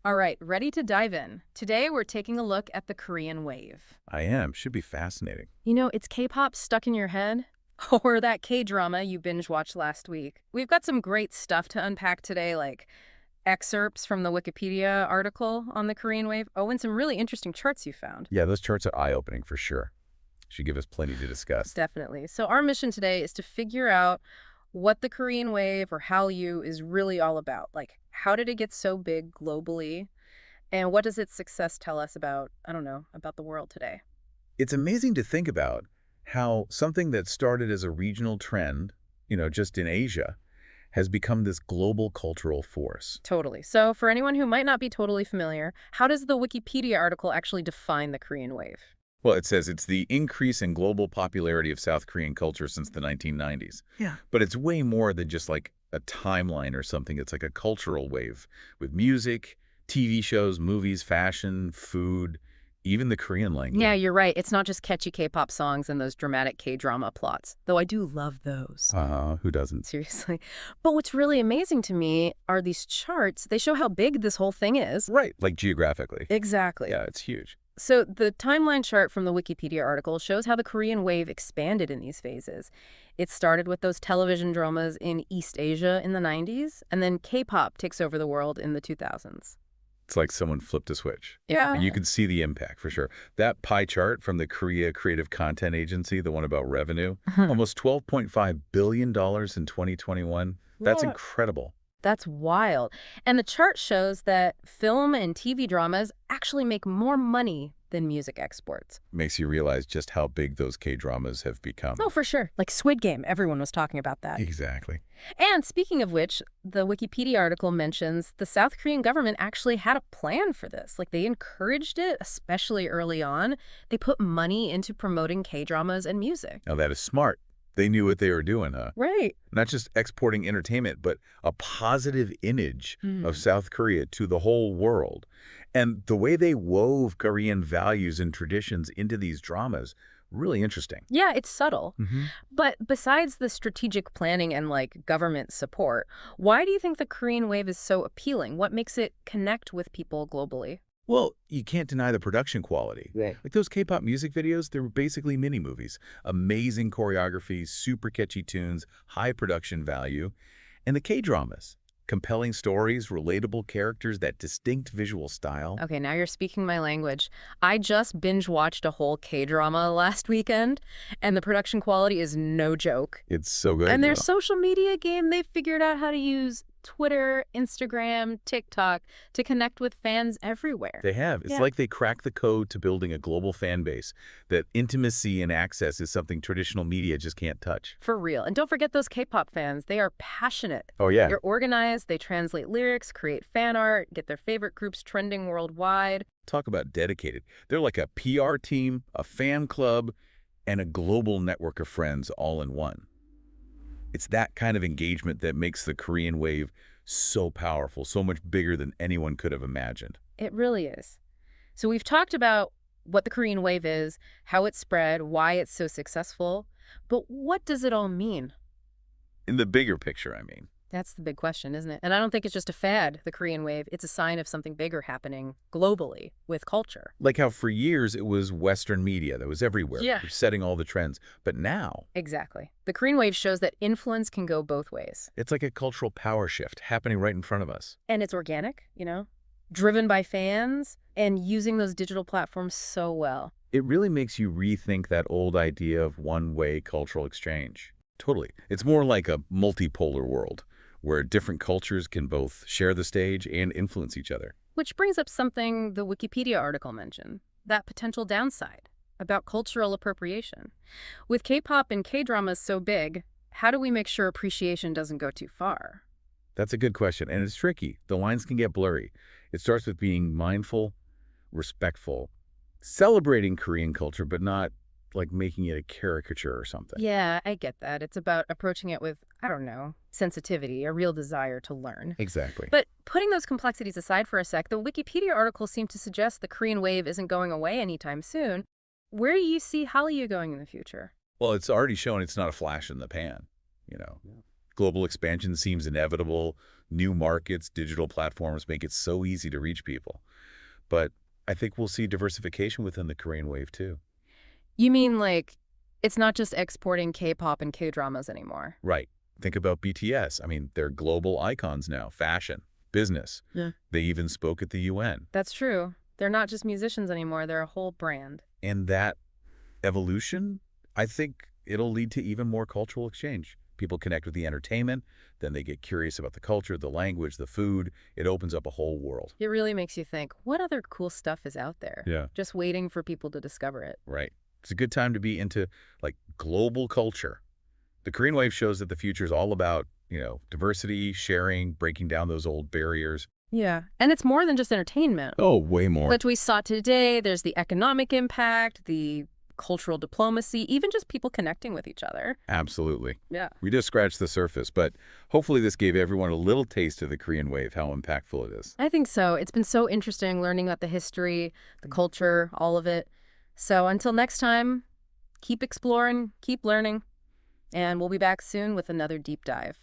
All right, ready to dive in. Today we're taking a look at the Korean wave. I am. Should be fascinating. You know, it's K-pop stuck in your head, or that K-drama you binge-watched last week. We've got some great stuff to unpack today, like excerpts from the Wikipedia article on the Korean wave. Oh, and some really interesting charts you found. Yeah, those charts are eye-opening for sure. Should give us plenty to discuss. Definitely. So our mission today is to figure out what the Korean wave or Hallyu is really all about. Like, how did it get so big globally? And what does its success tell us about, I don't know, about the world today? It's amazing to think about how something that started as a regional trend, just in Asia, has become this global cultural force. Totally. So for anyone who might not be totally familiar, how does the Wikipedia article actually define the Korean wave? Well, it says it's the increase in global popularity of South Korean culture since the 1990s. Yeah. But it's way more than just like a timeline or something. It's like a cultural wave with music, TV shows, movies, fashion, food, even the Korean language. Yeah, you're right. It's not just catchy K-pop songs and those dramatic K-drama plots, though I do love those. Who doesn't? Seriously. But what's really amazing to me are these charts. They show how big this whole thing is. Right, like geographically. Exactly. Yeah, it's huge. So the timeline chart from the Wikipedia article shows how the Korean wave expanded in these phases. It started with those television dramas in East Asia in the 90s, and then K-pop takes over the world in the 2000s. It's like someone flipped a switch. Yeah. And you can see the impact for sure. That pie chart from the Korea Creative Content Agency, the one about revenue, almost $12.5 billion in 2021. That's What? incredible. That's wild. And the chart shows that film and TV dramas actually make more money than music exports. Makes you realize just how big those K-dramas have become. Oh, for sure. Like Squid Game, everyone was talking about that. Exactly. And speaking of which, the Wikipedia article mentions the South Korean government actually had a plan for this. Like they encouraged it, especially early on. They put money into promoting K-dramas and music. Now that is smart. They knew what they were doing, huh? Right. Not just exporting entertainment, but a positive image of South Korea to the whole world. And the way they wove Korean values and traditions into these dramas, really interesting. Yeah, it's subtle. But besides the strategic planning and like government support, why do you think the Korean wave is so appealing? What makes it connect with people globally? Well, you can't deny the production quality. Right. Like those K-pop music videos, they're basically mini-movies. Amazing choreography, super catchy tunes, high production value. And the K-dramas, compelling stories, relatable characters, that distinct visual style. Okay, now you're speaking my language. I just binge-watched a whole K-drama last weekend, and the production quality is no joke. It's so good. And their though. social media game, they figured out how to use Twitter, Instagram, TikTok to connect with fans everywhere. They have. It's Yeah. like they cracked the code to building a global fan base. That intimacy and access is something traditional media just can't touch. For real. And don't forget those K-pop fans. They are passionate. Oh, yeah. They're organized, they translate lyrics, create fan art, get their favorite groups trending worldwide. Talk about dedicated. They're like a PR team, a fan club, and a global network of friends all in one. It's that kind of engagement that makes the Korean wave so powerful, so much bigger than anyone could have imagined. It really is. So we've talked about what the Korean wave is, how it spread, why it's so successful. But what does it all mean? In the bigger picture, I mean. That's the big question, isn't it? And I don't think it's just a fad, the Korean wave. It's a sign of something bigger happening globally with culture. Like how for years it was Western media that was everywhere, Yeah. setting all the trends. But now, Exactly. The Korean wave shows that influence can go both ways. it's like a cultural power shift happening right in front of us. And it's organic, driven by fans and using those digital platforms so well. It really makes you rethink that old idea of one-way cultural exchange. Totally. It's more like a multipolar world, where different cultures can both share the stage and influence each other. Which brings up something the Wikipedia article mentioned, that potential downside about cultural appropriation. With K-pop and K-dramas so big, how do we make sure appreciation doesn't go too far? That's a good question, and it's tricky. The lines can get blurry. It starts with being mindful, respectful, celebrating Korean culture, but not like making it a caricature or something. Yeah, I get that. It's about approaching it with, I don't know, sensitivity, a real desire to learn. Exactly. But putting those complexities aside for a sec, the Wikipedia article seemed to suggest the Korean wave isn't going away anytime soon. Where do you see Hallyu going in the future? Well, it's already shown it's not a flash in the pan, you know. Global expansion seems inevitable. New markets, digital platforms make it so easy to reach people. But I think we'll see diversification within the Korean wave, too. You mean, like, it's not just exporting K-pop and K-dramas anymore? Right. Think about BTS. I mean, they're global icons now. Fashion, business. Yeah. They even spoke at the UN. That's true. They're not just musicians anymore. They're a whole brand. And that evolution, I think it'll lead to even more cultural exchange. People connect with the entertainment, then they get curious about the culture, the language, the food. It opens up a whole world. It really makes you think, what other cool stuff is out there? Yeah. Just waiting for people to discover it. Right. It's a good time to be into, like, global culture. The Korean Wave shows that the future is all about, diversity, sharing, breaking down those old barriers. Yeah. And it's more than just entertainment. Oh, way more. Which we saw today, there's the economic impact, the cultural diplomacy, even just people connecting with each other. Absolutely. Yeah. We just scratched the surface, but hopefully this gave everyone a little taste of the Korean Wave, how impactful it is. I think so. It's been so interesting learning about the history, the culture, all of it. So until next time, keep exploring, keep learning, and we'll be back soon with another deep dive.